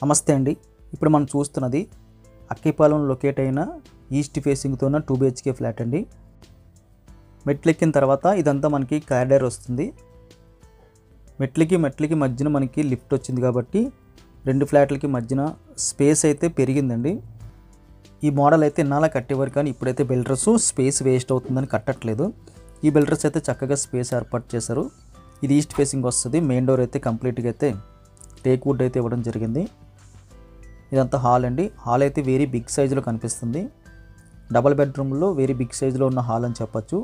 నమస్తే అండి. ఇప్పుడు మనం చూస్తున్నది అక్కిపాలెం లొకేట్ అయిన ఈస్ట్ ఫేసింగ్తో ఉన్న 2 BHK ఫ్లాట్ అండి. మెట్లెక్కిన తర్వాత ఇదంతా మనకి కారిడార్ వస్తుంది. మెట్లకి మధ్యన మనకి లిఫ్ట్ వచ్చింది కాబట్టి 2 ఫ్లాట్లకి మధ్యన స్పేస్ అయితే పెరిగిందండి. ఈ మోడల్ అయితే ఇన్నాళ్ళ కట్టేవారు, కానీ ఇప్పుడైతే బిల్డర్స్ స్పేస్ వేస్ట్ అవుతుందని కట్టట్లేదు. ఈ బిల్డర్స్ అయితే చక్కగా స్పేస్ ఏర్పాటు చేశారు. ఇది ఈస్ట్ ఫేసింగ్ వస్తుంది. మెయిన్ డోర్ అయితే కంప్లీట్గా అయితే టేక్ వుడ్ అయితే ఇవ్వడం జరిగింది. ఇదంతా హాల్ అండి. హాల్ అయితే వెరీ బిగ్ సైజులో కనిపిస్తుంది. డబల్ బెడ్రూమ్లో వెరీ బిగ్ సైజులో ఉన్న హాల్ అని చెప్పచ్చు.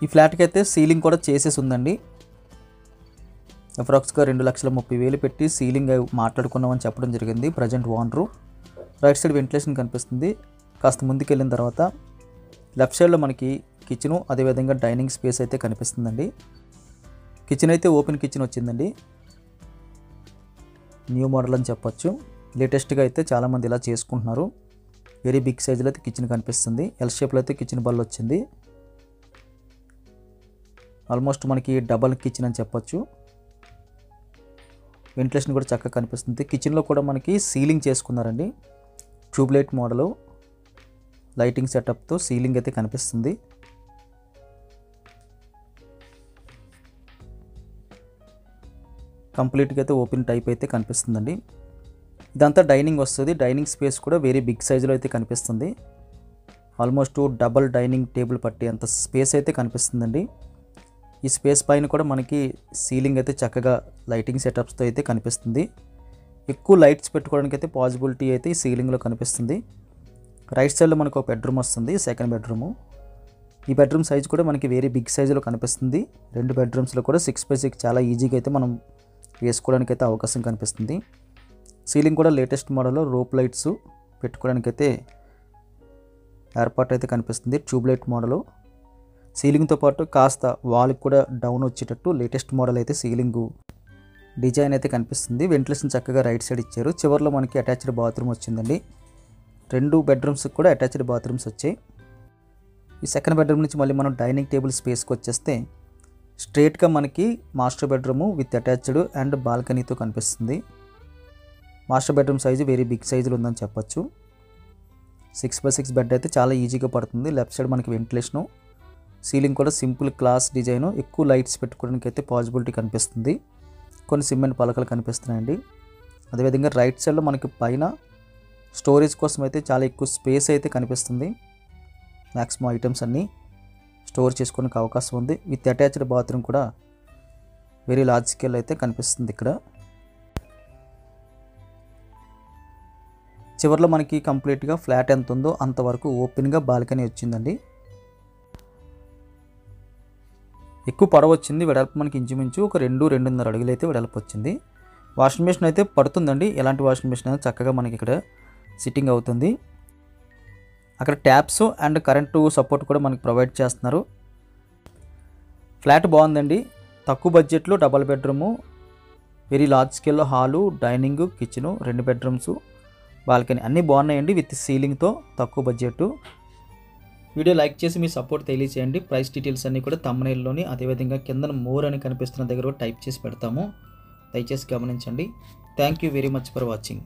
ఈ ఫ్లాట్కి అయితే సీలింగ్ కూడా చేసేసి ఉందండి. అప్రాక్స్గా 2,30,000 పెట్టి సీలింగ్ మాట్లాడుకున్నామని చెప్పడం జరిగింది present owner. Right side ventilation కనిపిస్తుంది. కాస్త ముందుకు వెళ్ళిన తర్వాత లెఫ్ట్ సైడ్లో మనకి కిచెను, అదేవిధంగా డైనింగ్ స్పేస్ అయితే కనిపిస్తుందండి. కిచెన్ అయితే ఓపెన్ కిచెన్ వచ్చిందండి. న్యూ మోడల్ అని చెప్పొచ్చు. లేటెస్ట్గా అయితే చాలామంది ఇలా చేసుకుంటున్నారు. వెరీ బిగ్ సైజులో అయితే కిచెన్ కనిపిస్తుంది. ఎల్ షేప్లో అయితే కిచెన్ బల్ వచ్చింది. ఆల్మోస్ట్ మనకి డబల్ కిచెన్ అని చెప్పొచ్చు. వెంటిలేషన్ కూడా చక్కగా కనిపిస్తుంది. కిచెన్లో కూడా మనకి సీలింగ్ చేసుకున్నారండి. ట్యూబ్లైట్ మోడలు లైటింగ్ సెటప్తో సీలింగ్ అయితే కనిపిస్తుంది. కంప్లీట్గా అయితే ఓపెన్ టైప్ అయితే కనిపిస్తుందండి. ఇదంతా డైనింగ్ వస్తుంది. డైనింగ్ స్పేస్ కూడా వెరీ బిగ్ సైజులో అయితే కనిపిస్తుంది. ఆల్మోస్ట్ డబల్ డైనింగ్ టేబుల్ పట్టి అంత స్పేస్ అయితే కనిపిస్తుందండి. ఈ స్పేస్ పైన కూడా మనకి సీలింగ్ అయితే చక్కగా లైటింగ్ సెటప్స్తో అయితే కనిపిస్తుంది. ఎక్కువ లైట్స్ పెట్టుకోవడానికి అయితే పాసిబిలిటీ అయితే ఈ సీలింగ్లో కనిపిస్తుంది. రైట్ సైడ్లో మనకు ఒక బెడ్రూమ్ వస్తుంది, సెకండ్ బెడ్రూము. ఈ బెడ్రూమ్ సైజ్ కూడా మనకి వెరీ బిగ్ సైజులో కనిపిస్తుంది. 2 బెడ్రూమ్స్లో కూడా 6x6 చాలా ఈజీగా అయితే మనం వేసుకోవడానికి అయితే అవకాశం కనిపిస్తుంది. సీలింగ్ కూడా లేటెస్ట్ మోడల్లో రోప్ లైట్స్ పెట్టుకోవడానికి అయితే ఏర్పాటు అయితే కనిపిస్తుంది. Tubelight model. సీలింగ్తో పాటు కాస్త వాల్కి కూడా డౌన్ వచ్చేటట్టు లేటెస్ట్ మోడల్ అయితే సీలింగు డిజైన్ అయితే కనిపిస్తుంది. వెంటిలేషన్ చక్కగా రైట్ సైడ్ ఇచ్చారు. చివరిలో మనకి అటాచ్డ్ బాత్రూమ్ వచ్చిందండి. 2 బెడ్రూమ్స్కి కూడా అటాచ్డ్ బాత్రూమ్స్ వచ్చాయి. ఈ సెకండ్ బెడ్రూమ్ నుంచి మళ్ళీ మనం డైనింగ్ టేబుల్ స్పేస్కి వచ్చేస్తే స్ట్రేట్గా మనకి master bedroom with attached and బాల్కనీతో కనిపిస్తుంది. Master bedroom size very big సైజులో ఉందని చెప్పొచ్చు. 6x6 బెడ్ అయితే చాలా ఈజీగా పడుతుంది. లెఫ్ట్ సైడ్ మనకి వెంటిలేషను, సీలింగ్ కూడా సింపుల్ క్లాస్ డిజైను. ఎక్కువ లైట్స్ పెట్టుకోవడానికి అయితే పాసిబిలిటీ కనిపిస్తుంది. కొన్ని సిమెంట్ పలకలు కనిపిస్తున్నాయండి. అదేవిధంగా రైట్ సైడ్లో మనకి పైన స్టోరేజ్ కోసం అయితే చాలా ఎక్కువ స్పేస్ అయితే కనిపిస్తుంది. మ్యాక్సిమం ఐటమ్స్ అన్నీ స్టోర్ చేసుకోవడానికి అవకాశం ఉంది. విత్ అటాచ్డ్ బాత్రూమ్ కూడా వెరీ లార్జ్ స్కేల్ అయితే కనిపిస్తుంది. ఇక్కడ చివరిలో మనకి కంప్లీట్గా ఫ్లాట్ ఎంత ఉందో అంతవరకు ఓపెన్గా బాల్కనీ వచ్చిందండి. ఎక్కువ పొడవు వచ్చింది. వెడల్పు మనకి ఇంచుమించు ఒక 2-2.5 అడుగులు అయితే వెడల్పు వచ్చింది. వాషింగ్ మెషిన్ అయితే పడుతుందండి. ఎలాంటి వాషింగ్ మెషిన్ అయినా చక్కగా మనకి ఇక్కడ సిట్టింగ్ అవుతుంది. అక్కడ ట్యాప్స్ అండ్ కరెంటు సపోర్ట్ కూడా మనకి ప్రొవైడ్ చేస్తున్నారు. ఫ్లాట్ బాగుందండి. తక్కువ బడ్జెట్లో డబల్ బెడ్రూము, వెరీ లార్జ్ స్కేల్లో hall, dining, kitchen, 2 bedrooms, balcony అన్నీ బాగున్నాయండి. విత్ సీలింగ్తో తక్కువ బడ్జెట్. వీడియో లైక్ చేసి మీ సపోర్ట్ తెలియజేయండి. ప్రైస్ డీటెయిల్స్ అన్నీ కూడా థంబ్నెయిల్లోని, అదేవిధంగా కింద మోర్ అని కనిపిస్తున్న దగ్గర టైప్ చేసి పెడతాము. దయచేసి గమనించండి. Thank you very much for watching.